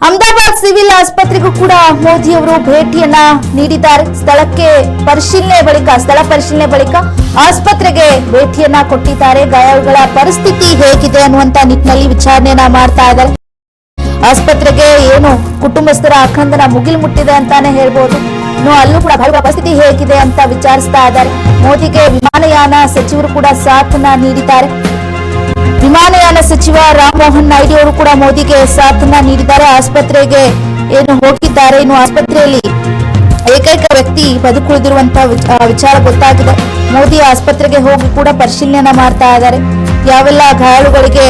Ahmedabad civil ಆಸ್ಪತ್ರೆಗೂ ಕೂಡ ಮೋದಿ ಅವರು ಭೇಟಿಯನ್ನ ನೀಡಿದ್ದಾರೆ. ಸ್ಥಳ ಪರಿಶೀಲನೆ ಬಳಿಕ ಆಸ್ಪತ್ರೆಗೆ ಭೇಟಿಯನ್ನ ಕೊಟ್ಟಿದ್ದಾರೆ. ಗಾಯಾಳುಗಳ ಪರಿಸ್ಥಿತಿ ಹೇಗಿದೆ ಅನ್ನುವಂತ ನಿಟ್ಟಿನಲ್ಲಿ ವಿಚಾರಣೆಯನ್ನ ಮಾಡ್ತಾ ಇದ್ದಾರೆ. ಆಸ್ಪತ್ರೆಗೆ ಏನು ಕುಟುಂಬಸ್ಥರ ಆಕ್ರಂದನ ಮುಗಿಲು ಮುಟ್ಟಿದೆ ಅಂತಾನೆ ಹೇಳ್ಬೋದು. ಇನ್ನು ಅಲ್ಲೂ ಕೂಡ ಗಾಯಾಳುಗಳ ಪರಿಸ್ಥಿತಿ ಹೇಗಿದೆ ಅಂತ ವಿಚಾರಿಸ್ತಾ ಇದ್ದಾರೆ. ಮೋದಿಗೆ ವಿಮಾನಯಾನ ಸಚಿವರು ಕೂಡ ಸಾಥನ್ನ ನೀಡಿದ್ದಾರೆ. ವಿಮಾನಯಾನ ಸಚಿವ ರಾಮ್ ಮೋಹನ್ ನಾಯ್ಡು ಅವರು ಕೂಡ ಮೋದಿಗೆ ಸಾಥನ್ನ ನೀಡಿದ್ದಾರೆ. ಆಸ್ಪತ್ರೆಗೆ ಏನು ಹೋಗಿದ್ದಾರೆ. ಇನ್ನು ಆಸ್ಪತ್ರೆಯಲ್ಲಿ ಏಕೈಕ ವ್ಯಕ್ತಿ ಬದುಕುಳಿದಿರುವಂತಹ ವಿಚಾರ ಗೊತ್ತಾಗಿದೆ. ಮೋದಿ ಆಸ್ಪತ್ರೆಗೆ ಹೋಗಿ ಕೂಡ ಪರಿಶೀಲನೆ ಮಾಡ್ತಾ ಇದ್ದಾರೆ. ಯಾವೆಲ್ಲ ಗಾಯಾಳುಗಳಿಗೆ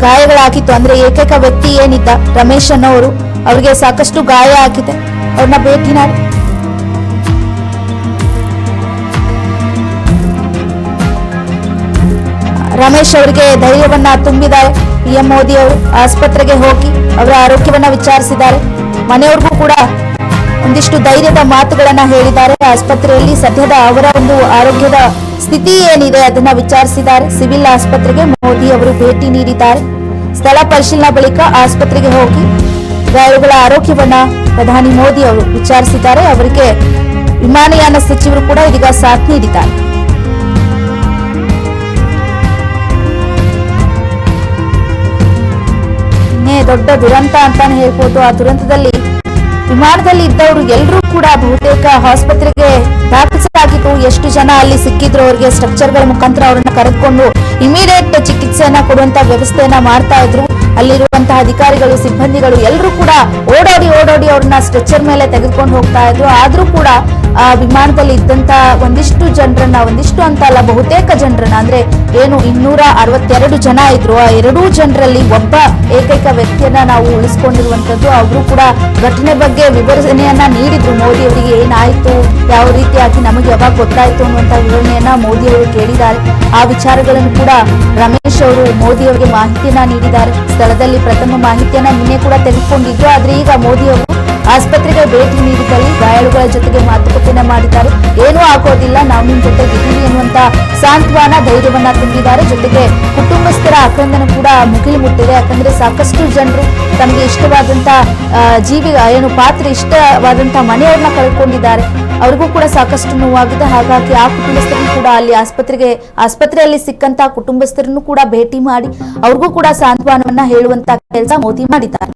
ಗಾಯಗಳಾಗಿತ್ತು ಅಂದ್ರೆ ಏಕೈಕ ವ್ಯಕ್ತಿ ಏನಿದ್ದ ರಮೇಶ್ ಅನ್ನೋರು, ಅವರಿಗೆ ಸಾಕಷ್ಟು ಗಾಯ ಆಗಿದೆ. ಅವ್ರನ್ನ ಭೇಟಿ ಮಾಡಿ ರಮೇಶ್ ಅವರಿಗೆ ಧೈರ್ಯವನ್ನ ತುಂಬಿದ್ದಾರೆ. ಪಿಎಂ ಮೋದಿ ಅವರು ಆಸ್ಪತ್ರೆಗೆ ಹೋಗಿ ಅವರ ಆರೋಗ್ಯವನ್ನ ವಿಚಾರಿಸಿದ್ದಾರೆ. ಮನೆಯವ್ರಿಗೂ ಕೂಡ ಒಂದಿಷ್ಟು ಧೈರ್ಯದ ಮಾತುಗಳನ್ನ ಹೇಳಿದ್ದಾರೆ. ಆಸ್ಪತ್ರೆಯಲ್ಲಿ ಸದ್ಯದ ಅವರ ಒಂದು ಆರೋಗ್ಯದ ಸ್ಥಿತಿ ಏನಿದೆ ಅದನ್ನ ವಿಚಾರಿಸಿದ್ದಾರೆ. ಸಿವಿಲ್ ಆಸ್ಪತ್ರೆಗೆ ಮೋದಿ ಅವರು ಭೇಟಿ ನೀಡಿದ್ದಾರೆ. ಸ್ಥಳ ಪರಿಶೀಲನಾ ಬಳಿಕ ಆಸ್ಪತ್ರೆಗೆ ಹೋಗಿ ಗಾಯಾಳುಗಳ ಆರೋಗ್ಯವನ್ನ ಪ್ರಧಾನಿ ಮೋದಿ ಅವರು ವಿಚಾರಿಸಿದ್ದಾರೆ. ಅವರಿಗೆ ವಿಮಾನಯಾನ ಸಚಿವರು ಕೂಡ ಇದೀಗ ಸಾಥ್ ನೀಡಿದ್ದಾರೆ. ದೊಡ್ಡ ದುರಂತ ಅಂತಾನೆ ಹೇಳ್ಬೋದು. ಆ ದುರಂತದಲ್ಲಿ ವಿಮಾನದಲ್ಲಿ ಇದ್ದವರು ಎಲ್ಲರೂ ಕೂಡ ಬಹುತೇಕ ಆಸ್ಪತ್ರೆಗೆ ದಾಖಲಿಸಲಾಗಿತ್ತು. ಎಷ್ಟು ಜನ ಅಲ್ಲಿ ಸಿಕ್ಕಿದ್ರು ಅವರಿಗೆ ಸ್ಟ್ರಕ್ಚರ್ಗಳ ಮುಖಾಂತರ ಅವರನ್ನ ಕರೆದುಕೊಂಡು ಇಮಿಡಿಯೇಟ್ ಚಿಕಿತ್ಸೆಯನ್ನ ಕೊಡುವಂತ ವ್ಯವಸ್ಥೆಯನ್ನ ಮಾಡ್ತಾ ಇದ್ರು. ಅಲ್ಲಿರುವಂತಹ ಅಧಿಕಾರಿಗಳು, ಸಿಬ್ಬಂದಿಗಳು ಎಲ್ಲರೂ ಕೂಡ ಓಡೋಡಿ ಅವ್ರನ್ನ ಸ್ಟ್ರೆಚರ್ ಮೇಲೆ ತೆಗೆದುಕೊಂಡು ಹೋಗ್ತಾ ಇದ್ರು. ಆದ್ರೂ ಕೂಡ ಆ ವಿಮಾನದಲ್ಲಿ ಇದ್ದಂತ ಒಂದಿಷ್ಟು ಜನರನ್ನ, ಒಂದಿಷ್ಟು ಅಂತ ಅಲ್ಲ ಬಹುತೇಕ ಜನರನ್ನ, ಅಂದ್ರೆ ಏನು 262 ಜನ ಇದ್ರು. ಆ 2 ಜನರಲ್ಲಿ ಒಬ್ಬ ಏಕೈಕ ವ್ಯಕ್ತಿಯನ್ನ ನಾವು ಉಳಿಸ್ಕೊಂಡಿರುವಂತದ್ದು. ಅವರು ಕೂಡ ಘಟನೆ ಬಗ್ಗೆ ವಿವರಣೆಯನ್ನ ನೀಡಿದ್ರು. ಮೋದಿ ಅವರಿಗೆ ಏನಾಯ್ತು, ಯಾವ ರೀತಿಯಾಗಿ ನಮಗೆ ಯಾವಾಗ ಗೊತ್ತಾಯ್ತು ಅನ್ನುವಂತ ವಿವರಣೆಯನ್ನ ಮೋದಿ ಅವರು ಕೇಳಿದ್ದಾರೆ. ಆ ವಿಚಾರಗಳನ್ನು ಕೂಡ ರಮೇಶ್ ಅವರು ಮೋದಿ ಅವರಿಗೆ ಮಾಹಿತಿಯನ್ನ ನೀಡಿದ್ದಾರೆ. ಸ್ಥಳದಲ್ಲಿ ಪ್ರಥಮ ಮಾಹಿತಿಯನ್ನ ನಿನ್ನೆ ಕೂಡ ತೆಗೆದುಕೊಂಡಿದ್ರು. ಆದ್ರೆ ಈಗ ಮೋದಿ ಅವರು ಆಸ್ಪತ್ರೆಗೆ ಭೇಟಿ ನೀಡಿದಲ್ಲಿ ಗಾಯಾಳುಗಳ ಜೊತೆಗೆ ಮಾತುಕತೆಯನ್ನ ಮಾಡಿದ್ದಾರೆ. ಏನೂ ಆಗೋದಿಲ್ಲ, ನಾವು ನಿಮ್ ಜೊತೆಗಿದ್ದೀವಿ ಎನ್ನುವಂತ ಸಾಂತ್ವನ, ಧೈರ್ಯವನ್ನ ತುಂಬಿದ್ದಾರೆ. ಜೊತೆಗೆ ಕುಟುಂಬಸ್ಥರ ಆಕ್ರಂದನ ಕೂಡ ಮುಗಿಲು ಮುಟ್ಟಿದೆ. ಯಾಕಂದ್ರೆ ಸಾಕಷ್ಟು ಜನರು ತಮಗೆ ಇಷ್ಟವಾದಂತ ಇಷ್ಟವಾದಂತ ಮನೆಯವ್ರನ್ನ ಕಳ್ಕೊಂಡಿದ್ದಾರೆ. ಅವ್ರಿಗೂ ಕೂಡ ಸಾಕಷ್ಟು ನೋವಾಗಿದೆ. ಹಾಗಾಗಿ ಆ ಕುಟುಂಬಸ್ಥರನ್ನು ಕೂಡ ಅಲ್ಲಿ ಆಸ್ಪತ್ರೆಯಲ್ಲಿ ಸಿಕ್ಕಂತ ಕುಟುಂಬಸ್ಥರನ್ನು ಕೂಡ ಭೇಟಿ ಮಾಡಿ ಅವ್ರಿಗೂ ಕೂಡ ಸಾಂತ್ವನವನ್ನ ಹೇಳುವಂತ ಕೆಲಸ ಮೋದಿ ಮಾಡಿದ್ದಾರೆ.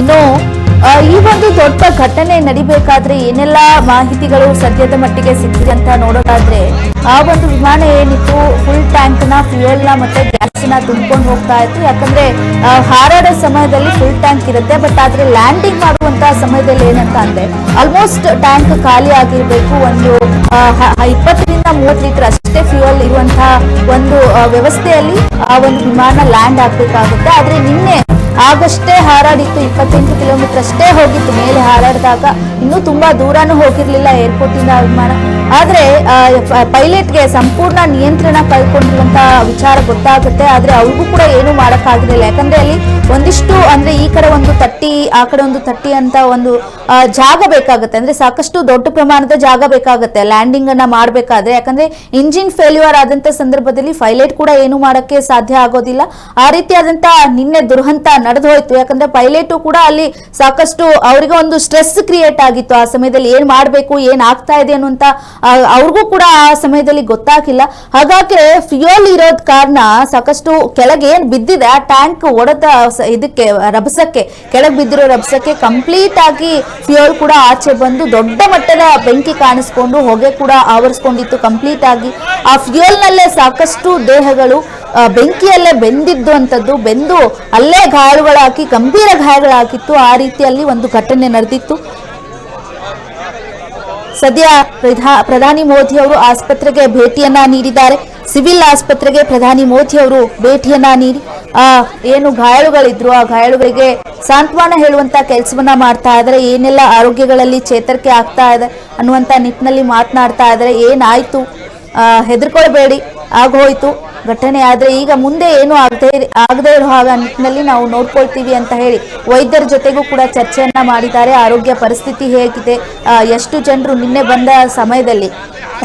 ಇನ್ನು ಈ ಒಂದು ದೊಡ್ಡ ಘಟನೆ ನಡಿಬೇಕಾದ್ರೆ ಏನೆಲ್ಲ ಮಾಹಿತಿಗಳು ಸದ್ಯದ ಮಟ್ಟಿಗೆ ಸಿಕ್ಕಿದೆ ಅಂತ ನೋಡೋದಾದ್ರೆ, ಆ ಒಂದು ವಿಮಾನ ಏನಿತ್ತು ಫುಲ್ ಟ್ಯಾಂಕ್ ನ ಫ್ಯೂಯಲ್ ನ ಮತ್ತೆ ಗ್ಯಾಸ್ ನ ತುಂಬಿಕೊಂಡು ಹೋಗ್ತಾ ಇತ್ತು. ಯಾಕಂದ್ರೆ ಹಾರಾಡೋ ಸಮಯದಲ್ಲಿ ಫುಲ್ ಟ್ಯಾಂಕ್ ಇರುತ್ತೆ. ಬಟ್ ಆದ್ರೆ ಲ್ಯಾಂಡಿಂಗ್ ಮಾಡುವಂತಹ ಸಮಯದಲ್ಲಿ ಏನಂತ ಅಂದ್ರೆ ಆಲ್ಮೋಸ್ಟ್ ಟ್ಯಾಂಕ್ ಖಾಲಿ ಆಗಿರ್ಬೇಕು. ಒಂದು 20 ರಿಂದ 30 ಲೀಟರ್ ಅಷ್ಟೇ ಫ್ಯೂಯಲ್ ಇರುವಂತಹ ಒಂದು ವ್ಯವಸ್ಥೆಯಲ್ಲಿ ಆ ಒಂದು ವಿಮಾನ ಲ್ಯಾಂಡ್ ಆಗ್ಬೇಕಾಗುತ್ತೆ. ಆದ್ರೆ ನಿನ್ನೆ ಆಗಷ್ಟೇ ಹಾರಾಡಿತ್ತು, 28 ಕಿಲೋಮೀಟರ್ ಅಷ್ಟೇ ಹೋಗಿತ್ತು. ಮೇಲೆ ಹಾರಾಡಿದಾಗ ಇನ್ನೂ ತುಂಬಾ ದೂರನೂ ಹೋಗಿರ್ಲಿಲ್ಲ ಏರ್ಪೋರ್ಟ್ ಇಂದ ವಿಮಾನ. ಆದ್ರೆ ಪೈಲಟ್ಗೆ ಸಂಪೂರ್ಣ ನಿಯಂತ್ರಣ ಕಳ್ಕೊಂಡಿರುವಂತಹ ವಿಚಾರ ಗೊತ್ತಾಗುತ್ತೆ. ಆದ್ರೆ ಅವ್ರಿಗೂ ಕೂಡ ಏನು ಮಾಡಕ್ಕಾಗಿರಲಿಲ್ಲ. ಯಾಕಂದ್ರೆ ಅಲ್ಲಿ ಒಂದಿಷ್ಟು ಅಂದ್ರೆ ಈ ಕಡೆ ಒಂದು ತಟ್ಟಿ, ಆ ಕಡೆ ಒಂದು ತಟ್ಟಿ ಅಂತ ಒಂದು ಜಾಗ ಬೇಕಾಗುತ್ತೆ. ಅಂದ್ರೆ ಸಾಕಷ್ಟು ದೊಡ್ಡ ಪ್ರಮಾಣದ ಜಾಗ ಬೇಕಾಗುತ್ತೆ ಲ್ಯಾಂಡಿಂಗ್ ಅನ್ನ ಮಾಡ್ಬೇಕಾದ್ರೆ. ಯಾಕಂದ್ರೆ ಇಂಜಿನ್ ಫೇಲ್ಯೂರ್ ಆದಂತ ಸಂದರ್ಭದಲ್ಲಿ ಪೈಲಟ್ ಕೂಡ ಏನು ಮಾಡಕ್ಕೆ ಸಾಧ್ಯ ಆಗೋದಿಲ್ಲ. ಆ ರೀತಿಯಾದಂತ ನಿನ್ನೆ ದುರಂತ ನಡೆದು ಹೋಯ್ತು. ಯಾಕಂದ್ರೆ ಪೈಲಟು ಕೂಡ ಅಲ್ಲಿ ಸಾಕಷ್ಟು ಅವರಿಗೆ ಒಂದು ಸ್ಟ್ರೆಸ್ ಕ್ರಿಯೇಟ್ ಆಗಿತ್ತು. ಆ ಸಮಯದಲ್ಲಿ ಏನ್ ಮಾಡ್ಬೇಕು, ಏನ್ ಆಗ್ತಾ ಇದೆ ಅನ್ನುವಂತ ಅವ್ರಿಗೂ ಕೂಡ ಆ ಸಮಯದಲ್ಲಿ ಗೊತ್ತಾಗಿಲ್ಲ. ಹಾಗಾಗಿ ಫ್ಯೂಯಲ್ ಇರೋದ್ ಕಾರಣ ಸಾಕಷ್ಟು ಕೆಳಗೆ ಏನ್ ಬಿದ್ದಿದೆ ಆ ಟ್ಯಾಂಕ್ ಒಡೆದ ಇದಕ್ಕೆ ರಭಸಕ್ಕೆ, ಕೆಳಗೆ ಬಿದ್ದಿರೋ ರಭಸಕ್ಕೆ ಕಂಪ್ಲೀಟ್ ಆಗಿ ಫ್ಯೂಯಲ್ ಕೂಡ ಆಚೆ ಬಂದು ದೊಡ್ಡ ಮಟ್ಟದ ಬೆಂಕಿ ಕಾಣಿಸ್ಕೊಂಡು ಹೊಗೆ ಕೂಡ ಆವರಿಸ್ಕೊಂಡಿತ್ತು ಕಂಪ್ಲೀಟ್ ಆಗಿ. ಆ ಫ್ಯೂಯಲ್ ನಲ್ಲೇ ಸಾಕಷ್ಟು ದೇಹಗಳು ಬೆಂಕಿಯಲ್ಲೇ ಬೆಂದಿದ್ದು ಅಂತದ್ದು, ಬೆಂದು ಅಲ್ಲೇ ಗಾಯಗಳಾಗಿ ಗಂಭೀರ ಗಾಯಗಳಾಗಿತ್ತು. ಆ ರೀತಿಯಲ್ಲಿ ಒಂದು ಘಟನೆ ನಡೆದಿತ್ತು. ಸದ್ಯ ಪ್ರಧಾನಿ ಮೋದಿ ಅವರು ಆಸ್ಪತ್ರೆಗೆ ಭೇಟಿಯನ್ನ ನೀಡಿದ್ದಾರೆ. ಸಿವಿಲ್ ಆಸ್ಪತ್ರೆಗೆ ಪ್ರಧಾನಿ ಮೋದಿ ಅವರು ಭೇಟಿಯನ್ನ ನೀಡಿ ಏನು ಗಾಯಾಳುಗಳಿದ್ರು ಆ ಗಾಯಾಳುಗಳಿಗೆ ಸಾಂತ್ವನ ಹೇಳುವಂತ ಕೆಲಸವನ್ನ ಮಾಡ್ತಾ ಇದ್ದಾರೆ. ಏನೆಲ್ಲ ಆರೋಗ್ಯಗಳಲ್ಲಿ ಚೇತರಿಕೆ ಆಗ್ತಾ ಇದೆ ಅನ್ನುವಂತ ನಿಟ್ಟಿನಲ್ಲಿ ಮಾತನಾಡ್ತಾ ಇದ್ದಾರೆ. ಏನಾಯ್ತು, ಹೆದರ್ಕೊಳ್ಬೇಡಿ, ಆಗೋಯ್ತು ಘಟನೆ, ಆದ್ರೆ ಈಗ ಮುಂದೆ ಏನು ಆಗದೆ ಇರೋ ಹಾಗ ನಿಟ್ಟಿನಲ್ಲಿ ನಾವು ನೋಡ್ಕೊಳ್ತೀವಿ ಅಂತ ಹೇಳಿ ವೈದ್ಯರ ಜೊತೆಗೂ ಕೂಡ ಚರ್ಚೆಯನ್ನ ಮಾಡಿದ್ದಾರೆ. ಆರೋಗ್ಯ ಪರಿಸ್ಥಿತಿ ಹೇಗಿದೆ, ಎಷ್ಟು ಜನರು ನಿನ್ನೆ ಬಂದ ಸಮಯದಲ್ಲಿ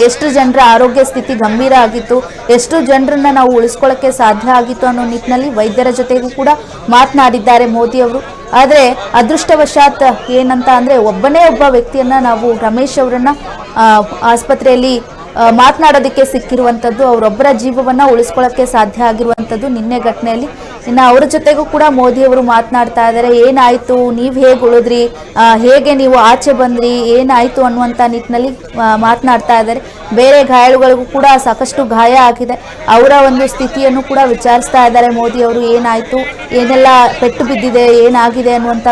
ಎಷ್ಟು ಜನರ ಆರೋಗ್ಯ ಸ್ಥಿತಿ ಗಂಭೀರ ಆಗಿತ್ತು, ಎಷ್ಟು ಜನರನ್ನ ನಾವು ಉಳಿಸ್ಕೊಳ್ಳಕ್ಕೆ ಸಾಧ್ಯ ಆಗಿತ್ತು ಅನ್ನೋ ನಿಟ್ಟಿನಲ್ಲಿ ವೈದ್ಯರ ಜೊತೆಗೂ ಕೂಡ ಮಾತನಾಡಿದ್ದಾರೆ ಮೋದಿ ಅವರು. ಆದ್ರೆ ಅದೃಷ್ಟವಶಾತ್ ಏನಂತ ಅಂದ್ರೆ ಒಬ್ಬ ವ್ಯಕ್ತಿಯನ್ನ ನಾವು ರಮೇಶ್ ಅವರನ್ನ ಆಸ್ಪತ್ರೆಯಲ್ಲಿ ಮಾತನಾಡೋದಕ್ಕೆ ಸಿಕ್ಕಿರುವಂಥದ್ದು, ಅವರೊಬ್ಬರ ಜೀವವನ್ನ ಉಳಿಸ್ಕೊಳ್ಳೋಕ್ಕೆ ಸಾಧ್ಯ ಆಗಿರುವಂಥದ್ದು ನಿನ್ನೆ ಘಟನೆಯಲ್ಲಿ. ಇನ್ನು ಅವರ ಜೊತೆಗೂ ಕೂಡ ಮೋದಿ ಅವರು ಮಾತನಾಡ್ತಾ ಇದ್ದಾರೆ. ಏನಾಯ್ತು, ನೀವು ಹೇಗೆ ಉಳಿದ್ರಿ, ಹೇಗೆ ನೀವು ಆಚೆ ಬಂದ್ರಿ, ಏನಾಯ್ತು ಅನ್ನುವಂಥ ನಿಟ್ಟಿನಲ್ಲಿ ಮಾತನಾಡ್ತಾ ಇದ್ದಾರೆ. ಬೇರೆ ಗಾಯಾಳುಗಳಿಗೂ ಕೂಡ ಸಾಕಷ್ಟು ಗಾಯ ಆಗಿದೆ, ಅವರ ಒಂದು ಸ್ಥಿತಿಯನ್ನು ಕೂಡ ವಿಚಾರಿಸ್ತಾ ಇದ್ದಾರೆ ಮೋದಿ ಅವರು. ಏನಾಯ್ತು, ಏನೆಲ್ಲ ಪೆಟ್ಟು ಬಿದ್ದಿದೆ, ಏನಾಗಿದೆ ಅನ್ನುವಂಥ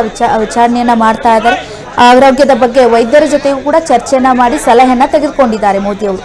ವಿಚಾರಣೆಯನ್ನ ಮಾಡ್ತಾ ಇದ್ದಾರೆ. ಆರೋಗ್ಯದ ಬಗ್ಗೆ ವೈದ್ಯರ ಜೊತೆಗೂ ಕೂಡ ಚರ್ಚೆಯನ್ನ ಮಾಡಿ ಸಲಹೆಯನ್ನ ತೆಗೆದುಕೊಂಡಿದ್ದಾರೆ ಮೋದಿ ಅವರು.